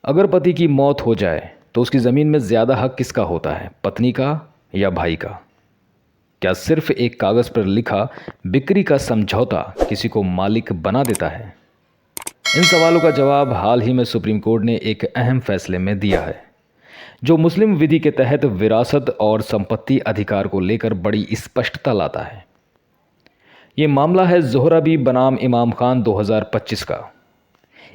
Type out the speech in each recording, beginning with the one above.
अगर पति की मौत हो जाए तो उसकी ज़मीन में ज़्यादा हक किसका होता है, पत्नी का या भाई का? क्या सिर्फ एक कागज़ पर लिखा बिक्री का समझौता किसी को मालिक बना देता है? इन सवालों का जवाब हाल ही में सुप्रीम कोर्ट ने एक अहम फैसले में दिया है, जो मुस्लिम विधि के तहत विरासत और संपत्ति अधिकार को लेकर बड़ी स्पष्टता लाता है। ये मामला है ज़ोहराबी बनाम इमाम खान 2025 का।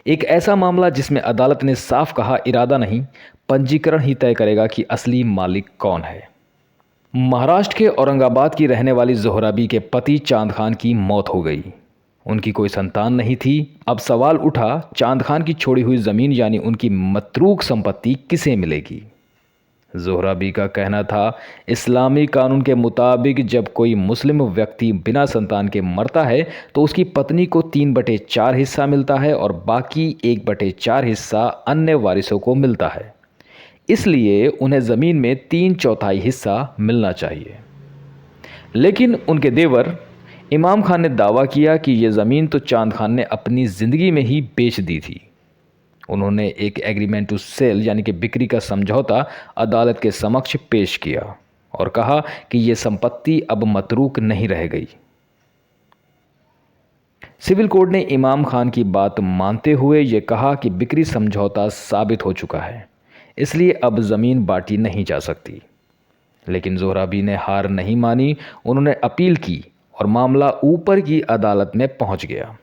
एक ऐसा मामला जिसमें अदालत ने साफ कहा, इरादा नहीं, पंजीकरण ही तय करेगा कि असली मालिक कौन है। महाराष्ट्र के औरंगाबाद की रहने वाली ज़ोहराबी के पति चांद खान की मौत हो गई। उनकी कोई संतान नहीं थी। अब सवाल उठा, चांद खान की छोड़ी हुई ज़मीन यानी उनकी मतरूक संपत्ति किसे मिलेगी? ज़ोहराबी का कहना था, इस्लामी कानून के मुताबिक जब कोई मुस्लिम व्यक्ति बिना संतान के मरता है तो उसकी पत्नी को 3/4 हिस्सा मिलता है और बाकी 1/4 हिस्सा अन्य वारिसों को मिलता है। इसलिए उन्हें ज़मीन में 3/4 हिस्सा मिलना चाहिए। लेकिन उनके देवर इमाम खान ने दावा किया कि यह ज़मीन तो चांद खान ने अपनी ज़िंदगी में ही बेच दी थी। उन्होंने एक एग्रीमेंट टू सेल यानी कि बिक्री का समझौता अदालत के समक्ष पेश किया और कहा कि यह संपत्ति अब मतरूक नहीं रह गई। सिविल कोर्ट ने इमाम खान की बात मानते हुए यह कहा कि बिक्री समझौता साबित हो चुका है, इसलिए अब ज़मीन बांटी नहीं जा सकती। लेकिन ज़ोहराबी ने हार नहीं मानी। उन्होंने अपील की और मामला ऊपर की अदालत में पहुंच गया।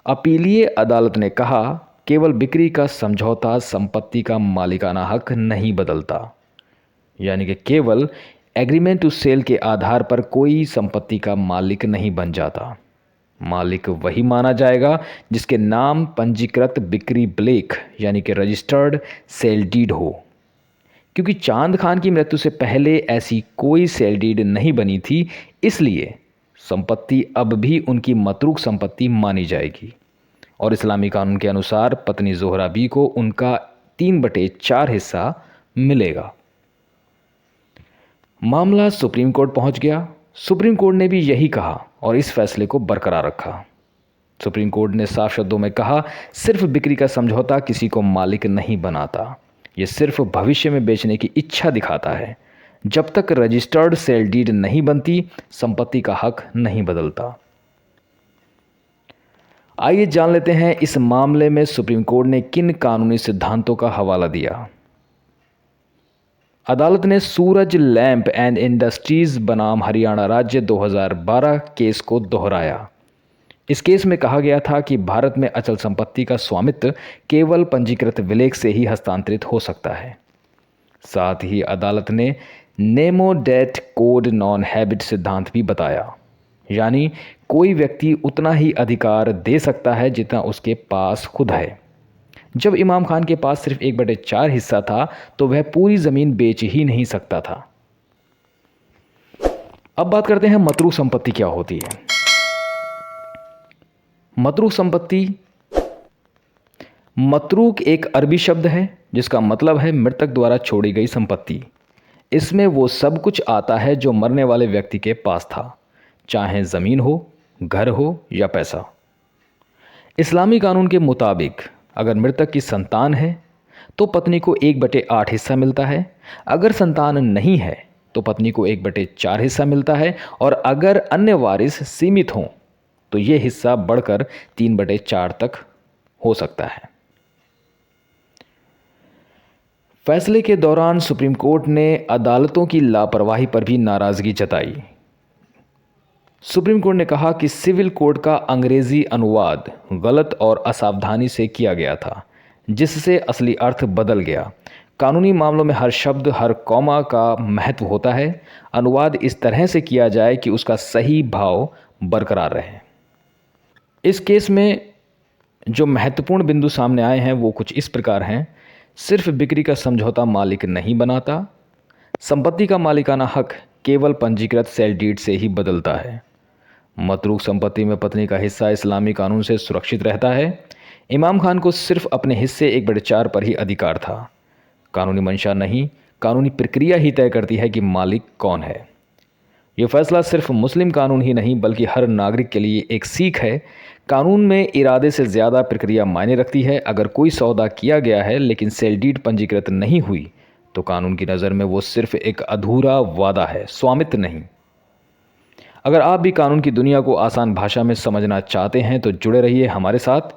अपीलीय अदालत ने कहा, केवल बिक्री का समझौता संपत्ति का मालिकाना हक नहीं बदलता, यानी कि केवल एग्रीमेंट टू सेल के आधार पर कोई संपत्ति का मालिक नहीं बन जाता। मालिक वही माना जाएगा जिसके नाम पंजीकृत बिक्री ब्लेक यानी कि रजिस्टर्ड सेल डीड हो। क्योंकि चांद खान की मृत्यु से पहले ऐसी कोई सेल डीड नहीं बनी थी, इसलिए संपत्ति अब भी उनकी मतरूक संपत्ति मानी जाएगी और इस्लामी कानून के अनुसार पत्नी ज़ोहराबी को उनका 3/4 हिस्सा मिलेगा। मामला सुप्रीम कोर्ट पहुंच गया। सुप्रीम कोर्ट ने भी यही कहा और इस फैसले को बरकरार रखा। सुप्रीम कोर्ट ने साफ शब्दों में कहा, सिर्फ बिक्री का समझौता किसी को मालिक नहीं बनाता, यह सिर्फ भविष्य में बेचने की इच्छा दिखाता है। जब तक रजिस्टर्ड सेल डीड नहीं बनती, संपत्ति का हक नहीं बदलता। आइए जान लेते हैं इस मामले में सुप्रीम कोर्ट ने किन कानूनी सिद्धांतों का हवाला दिया। अदालत ने सूरज लैंप एंड इंडस्ट्रीज बनाम हरियाणा राज्य 2012 केस को दोहराया। इस केस में कहा गया था कि भारत में अचल संपत्ति का स्वामित्व केवल पंजीकृत विलेख से ही हस्तांतरित हो सकता है। साथ ही अदालत ने nemo dat quod non habet सिद्धांत भी बताया, यानी कोई व्यक्ति उतना ही अधिकार दे सकता है जितना उसके पास खुद है। जब इमाम खान के पास सिर्फ 1/4 हिस्सा था तो वह पूरी ज़मीन बेच ही नहीं सकता था। अब बात करते हैं मतरूक संपत्ति क्या होती है। मतरूक संपत्ति, मतरूक एक अरबी शब्द है जिसका मतलब है मृतक द्वारा छोड़ी गई संपत्ति। इसमें वो सब कुछ आता है जो मरने वाले व्यक्ति के पास था, चाहे ज़मीन हो, घर हो या पैसा। इस्लामी कानून के मुताबिक अगर मृतक की संतान है तो पत्नी को 1/8 हिस्सा मिलता है। अगर संतान नहीं है तो पत्नी को 1/4 हिस्सा मिलता है और अगर अन्य वारिस सीमित हों तो ये हिस्सा बढ़कर 3/4 तक हो सकता है। फैसले के दौरान सुप्रीम कोर्ट ने अदालतों की लापरवाही पर भी नाराज़गी जताई। सुप्रीम कोर्ट ने कहा कि सिविल कोड का अंग्रेजी अनुवाद गलत और असावधानी से किया गया था, जिससे असली अर्थ बदल गया। कानूनी मामलों में हर शब्द, हर कॉमा का महत्व होता है। अनुवाद इस तरह से किया जाए कि उसका सही भाव बरकरार रहे। इस केस में जो महत्वपूर्ण बिंदु सामने आए हैं वो कुछ इस प्रकार हैं। सिर्फ बिक्री का समझौता मालिक नहीं बनाता। संपत्ति का मालिकाना हक केवल पंजीकृत सेल डीड से ही बदलता है। मतरूक संपत्ति में पत्नी का हिस्सा इस्लामी कानून से सुरक्षित रहता है। इमाम खान को सिर्फ अपने हिस्से 1/4 पर ही अधिकार था। कानूनी मंशा नहीं, कानूनी प्रक्रिया ही तय करती है कि मालिक कौन है। ये फैसला सिर्फ मुस्लिम कानून ही नहीं बल्कि हर नागरिक के लिए एक सीख है। कानून में इरादे से ज़्यादा प्रक्रिया मायने रखती है। अगर कोई सौदा किया गया है लेकिन सेल डीड पंजीकृत नहीं हुई तो कानून की नज़र में वो सिर्फ एक अधूरा वादा है, स्वामित्व नहीं। अगर आप भी कानून की दुनिया को आसान भाषा में समझना चाहते हैं तो जुड़े रहिए हमारे साथ।